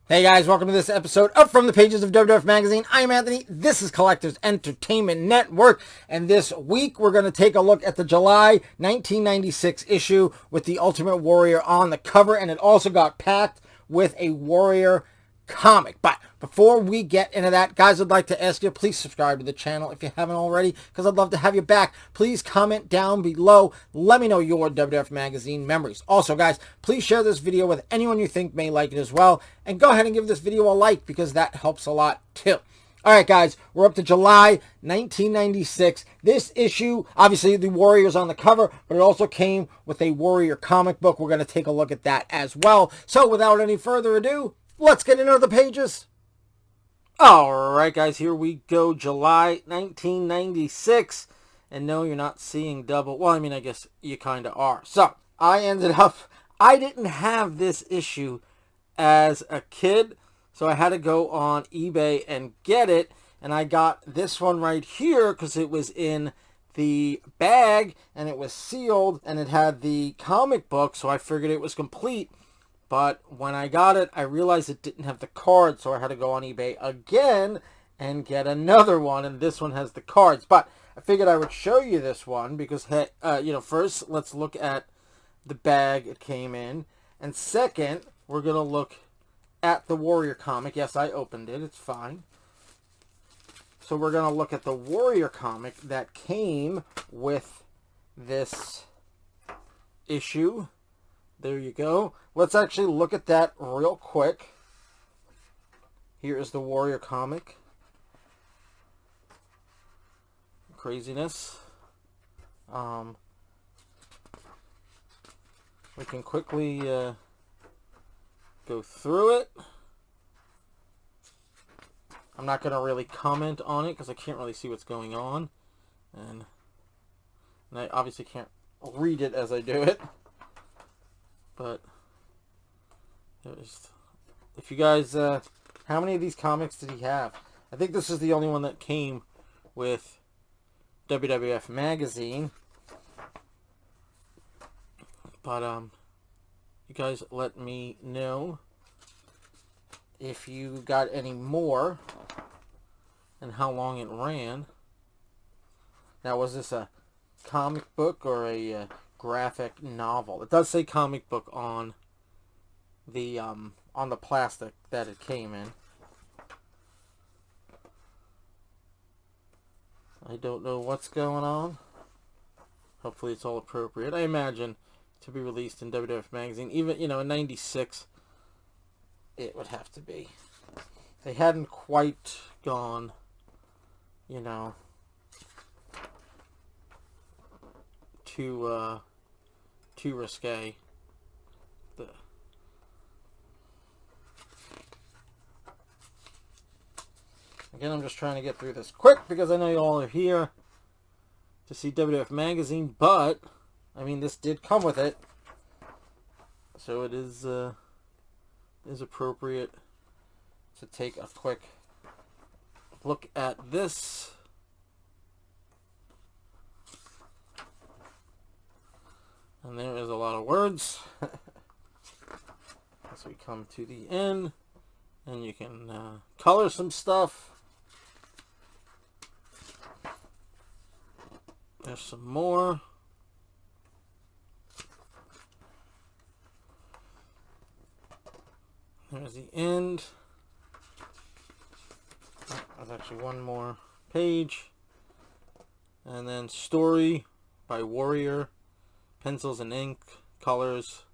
Hey guys, welcome to this episode of From the Pages of WWF Magazine. I'm Anthony. This is Collectors Entertainment Network. And this week we're going to take a look at the July 1996 issue with the Ultimate Warrior on the cover. And it also got packed with a Warrior comic. But before we get into that, guys, I'd like to ask you, please subscribe to the channel if you haven't already, because I'd love to have you back. Please comment down below. Let me know your WWF Magazine memories. Also, guys, please share this video with anyone you think may like it as well. And go ahead and give this video a like, because that helps a lot too. All right, guys, we're up to July 1996. This issue, obviously, the Warrior's on the cover, but it also came with a Warrior comic book. We're going to take a look at that as well. So without any further ado, let's get into the pages. Alright guys, here we go. July 1996. And no, you're not seeing double. Well, I mean, I guess you kind of are. So, I didn't have this issue as a kid. So I had to go on eBay and get it. And I got this one right here because it was in the bag. And it was sealed. And it had the comic book. So I figured it was complete. But when I got it, I realized it didn't have the card, so I had to go on eBay again and get another one, and this one has the cards. But I figured I would show you this one because, hey, first, let's look at the bag it came in. And second, we're going to look at the Warrior comic. Yes, I opened it. It's fine. So we're going to look at the Warrior comic that came with this issue. There you go. Let's actually look at that real quick. Here is the Warrior comic. Craziness. We can quickly go through it. I'm not going to really comment on it because I can't really see what's going on. And I obviously can't read it as I do it. But if you guys, how many of these comics did he have? I think this is the only one that came with WWF Magazine. But you guys let me know if you got any more and how long it ran. Now, was this a comic book or a graphic novel? It does say comic book on the plastic that it came in. I don't know what's going on. Hopefully it's all appropriate. I imagine to be released in WWF Magazine, even, in 96, it would have to be. They hadn't quite gone, too risque. Again, I'm just trying to get through this quick because I know you all are here to see WWF Magazine, but I mean, this did come with it, so it is appropriate to take a quick look at this. And there is a lot of words. As we come to the end, and you can color some stuff. There's some more. There's the end. Oh, there's actually one more page. And then story by Warrior. Pencils and ink, colors.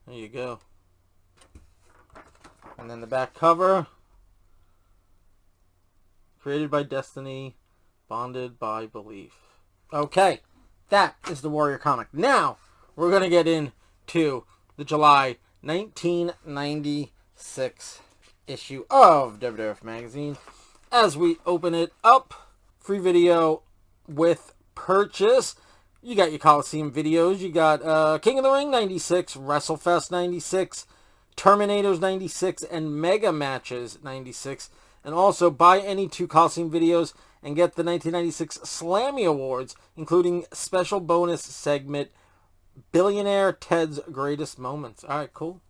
There you go. And then the back cover. Created by Destiny, bonded by belief. Okay, that is the Warrior comic. Now, we're going to get into the July 1996 issue of WWF Magazine. As we open it up, free video with purchase. You got your Coliseum videos. You got King of the Ring 96, WrestleFest 96, Terminators 96, and Mega Matches 96. And also buy any 2 Coliseum videos and get the 1996 Slammy Awards, including special bonus segment, Billionaire Ted's Greatest Moments. Alright, cool.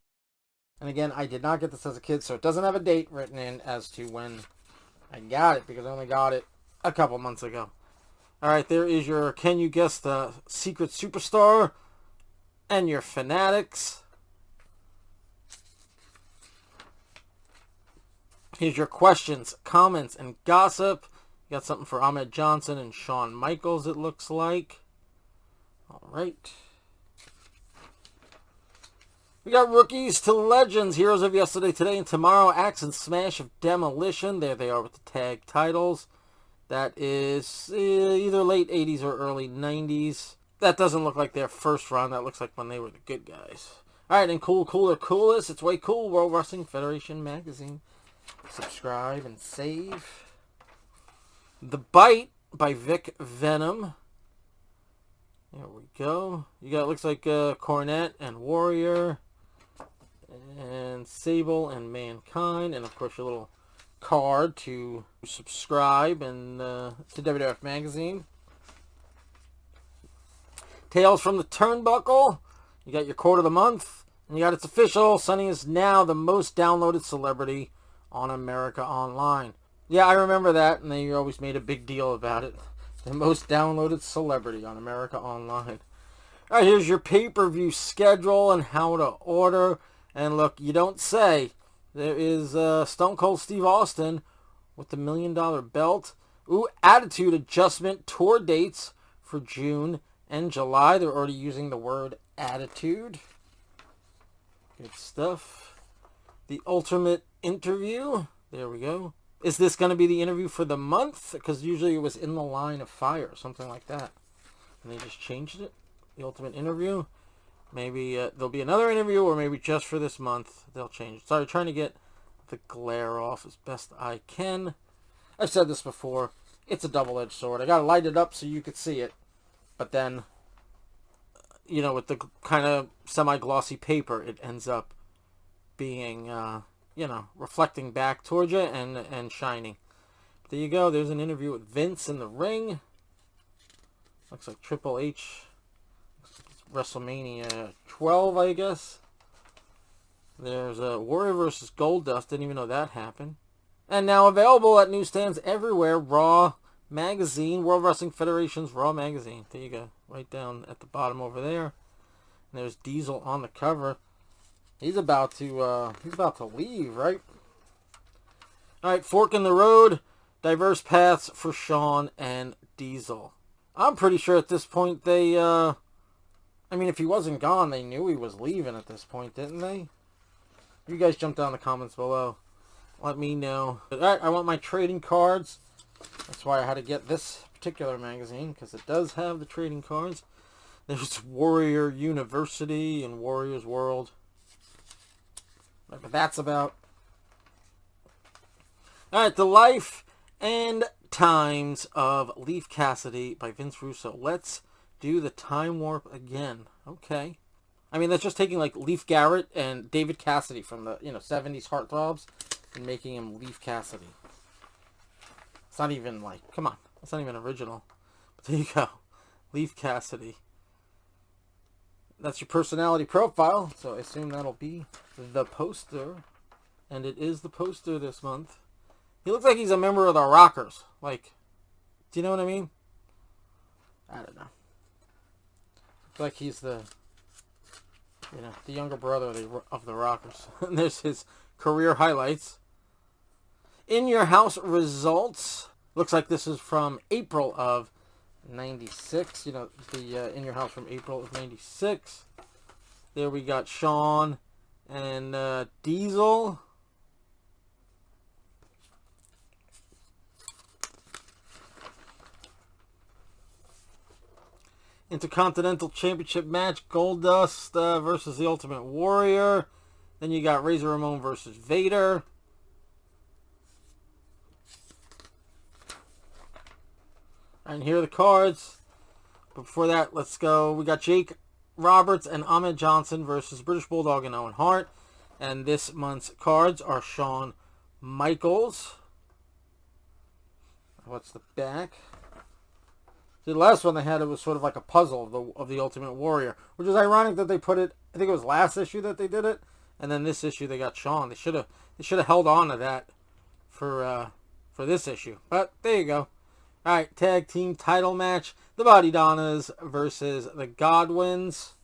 And again, I did not get this as a kid, so it doesn't have a date written in as to when I got it, because I only got it a couple months ago. All right, there is your Can You Guess the Secret Superstar and your Fanatics. Here's your questions, comments, and gossip. You got something for Ahmed Johnson and Shawn Michaels, it looks like. All right. We got Rookies to Legends, Heroes of Yesterday, Today, and Tomorrow, Axe and Smash of Demolition. There they are with the tag titles. That is either late 80s or early 90s. That doesn't look like their first run. That looks like when they were the good guys. All right, and Cool, Cooler, Coolest. It's way cool. World Wrestling Federation Magazine. Subscribe and save. The Bite by Vic Venom. There we go. You got, looks like Cornette and Warrior. And Sable and Mankind. And, of course, your little card to subscribe and to WWF Magazine. Tales from the Turnbuckle. You got your quote of the month. And you got It's Official. Sonny is now the most downloaded celebrity on America Online. Yeah, I remember that. And they always made a big deal about it. The most downloaded celebrity on America Online. All right, here's your pay-per-view schedule and how to order. And look, you don't say. There is Stone Cold Steve Austin with the $1 million belt. Ooh, Attitude Adjustment tour dates for June and July. They're already using the word attitude. Good stuff. The Ultimate Interview. There we go. Is this going to be the interview for the month? Because usually it was In the Line of Fire or something like that. And they just changed it. The Ultimate Interview. Maybe there'll be another interview, or maybe just for this month they'll change it. Sorry, trying to get the glare off as best I can. I've said this before. It's a double-edged sword. I got to light it up so you could see it. But then, you know, with the kind of semi-glossy paper, it ends up being, you know, reflecting back towards you and shining. But there you go. There's an interview with Vince in the ring. Looks like Triple H. Wrestlemania 12, I guess. There's a Warrior versus Goldust. Didn't even know that happened. And now available at newsstands everywhere. Raw Magazine. World Wrestling Federation's Raw Magazine. There you go. Right down at the bottom over there. And there's Diesel on the cover. He's about to leave, right? All right, Fork in the Road. Diverse paths for Shawn and Diesel. I'm pretty sure at this point they, I mean, if he wasn't gone, they knew he was leaving at this point, didn't they? You guys jump down in the comments below. Let me know. Alright, I want my trading cards. That's why I had to get this particular magazine, because it does have the trading cards. There's Warrior University and Warrior's World. Whatever that's about. Alright, The Life and Times of Leif Cassidy by Vince Russo. Let's do the time warp again. Okay. I mean, that's just taking like Leif Garrett and David Cassidy from the 70s heartthrobs and making him Leif Cassidy. It's not even like, come on, it's not even original. But there you go. Leif Cassidy. That's your personality profile, so I assume that'll be the poster. And it is the poster this month. He looks like he's a member of the Rockers. Like, do you know what I mean? I don't know. Like he's the younger brother of the Rockers. And there's his career highlights. In Your House results. Looks like this is from April of 96. You know, the In Your House from April of 96. There we got Shawn and Diesel. Intercontinental Championship match, Goldust versus the Ultimate Warrior. Then you got Razor Ramon versus Vader. And here are the cards. But before that, let's go. We got Jake Roberts and Ahmed Johnson versus British Bulldog and Owen Hart. And this month's cards are Shawn Michaels. What's the back? See, the last one they had, it was sort of like a puzzle of the Ultimate Warrior, which is ironic that they put it, I think it was last issue that they did it, And then this issue they got Shawn. They should have held on to that for this issue. But there you go. All right, tag team title match: the Body Donnas versus the Godwins.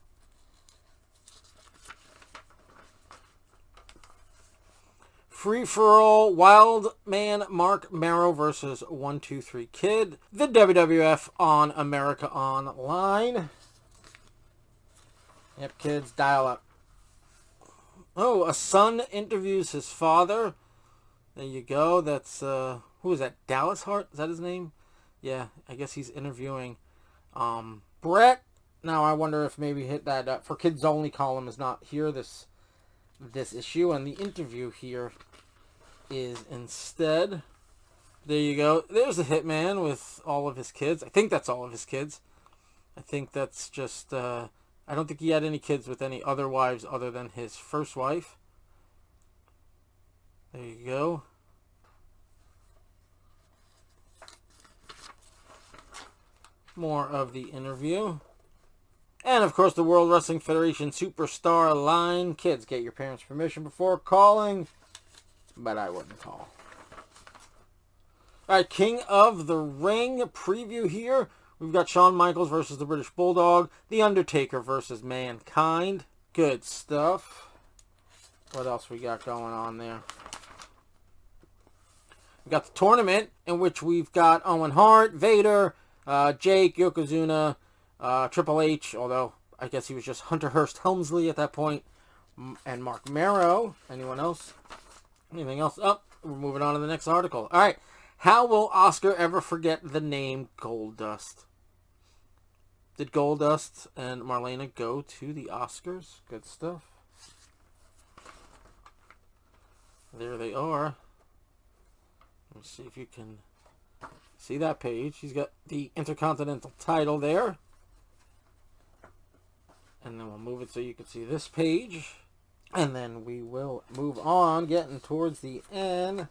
Free for all: Wild Man Mark Marrow versus 1-2-3 Kid. The WWF on America Online. Yep, kids, dial up. Oh, a son interviews his father. There you go. That's, who is that? Dallas Hart? Is that his name? Yeah, I guess he's interviewing Bret. Now, I wonder if maybe hit that for kids only column is not here this issue. And the interview here is instead, there you go. There's the Hitman with all of his kids. I think that's all of his kids. I think that's just, I don't think he had any kids with any other wives other than his first wife. There you go. More of the interview. And, of course, the World Wrestling Federation Superstar line. Kids, get your parents' permission before calling. But I wouldn't call. All right, King of the Ring preview here. We've got Shawn Michaels versus the British Bulldog. The Undertaker versus Mankind. Good stuff. What else we got going on there? We got the tournament in which we've got Owen Hart, Vader, Jake, Yokozuna, Triple H, although I guess he was just Hunter Hearst Helmsley at that point, and Mark Marrow. Anyone else? Anything else? Oh, we're moving on to the next article. All right. How will Oscar ever forget the name Goldust? Did Goldust and Marlena go to the Oscars? Good stuff. There they are. Let's see if you can see that page. He's got the Intercontinental title there. And then we'll move it so you can see this page. And then we will move on, getting towards the end.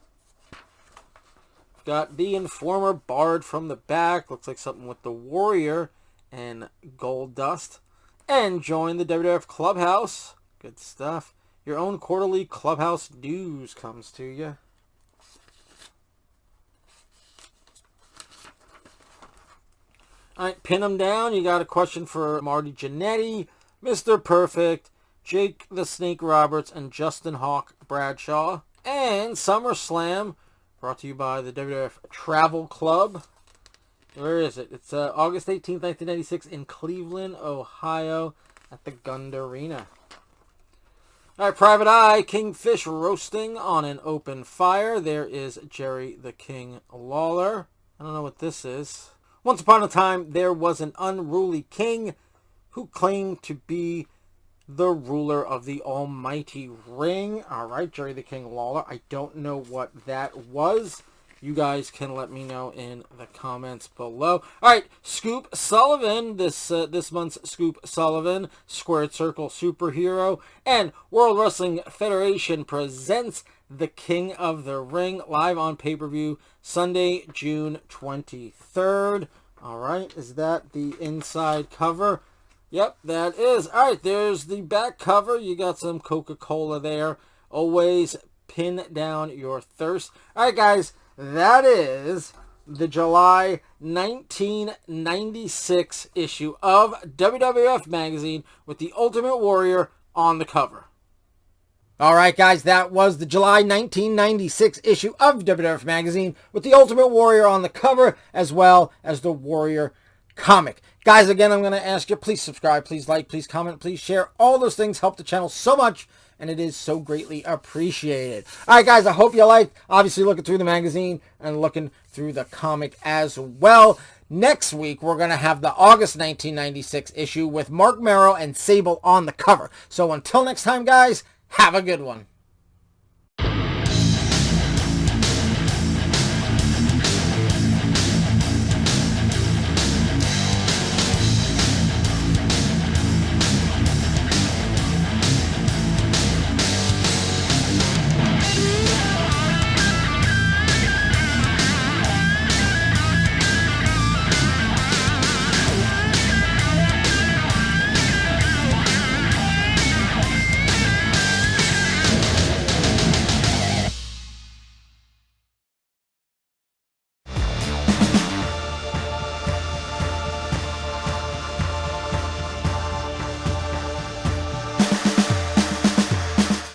Got the Informer barred from the back. Looks like something with the Warrior and Goldust. And join the WWF Clubhouse. Good stuff. Your own quarterly Clubhouse news comes to you. Alright, pin them down. You got a question for Marty Jannetty, Mr. Perfect, Jake the Snake Roberts, and Justin Hawk Bradshaw. And SummerSlam, brought to you by the WWF Travel Club. Where is it? It's August 18th, 1996 in Cleveland, Ohio at the Gund Arena. All right, Private Eye, Kingfish roasting on an open fire. There is Jerry the King Lawler. I don't know what this is. Once upon a time, there was an unruly king who claimed to be the ruler of the almighty ring. All right, Jerry the King Lawler. I don't know what that was. You guys can let me know in the comments below. All right, Scoop Sullivan, this month's Scoop Sullivan, Squared Circle Superhero, and World Wrestling Federation presents The King of the Ring live on pay-per-view Sunday, June 23rd. All right, is that the inside cover? Yep, that is. All right, there's the back cover. You got some Coca-Cola there. Always pin down your thirst. All right, guys, that is the July 1996 issue of WWF Magazine with the Ultimate Warrior on the cover. All right, guys, that was the July 1996 issue of WWF Magazine with the Ultimate Warrior on the cover, as well as the Warrior comic. Guys, again, I'm going to ask you, please subscribe, please like, please comment, please share. All those things help the channel so much, and it is so greatly appreciated. All right, guys, I hope you liked, obviously, looking through the magazine and looking through the comic as well. Next week, we're going to have the August 1996 issue with Mark Marrow and Sable on the cover. So until next time, guys, have a good one.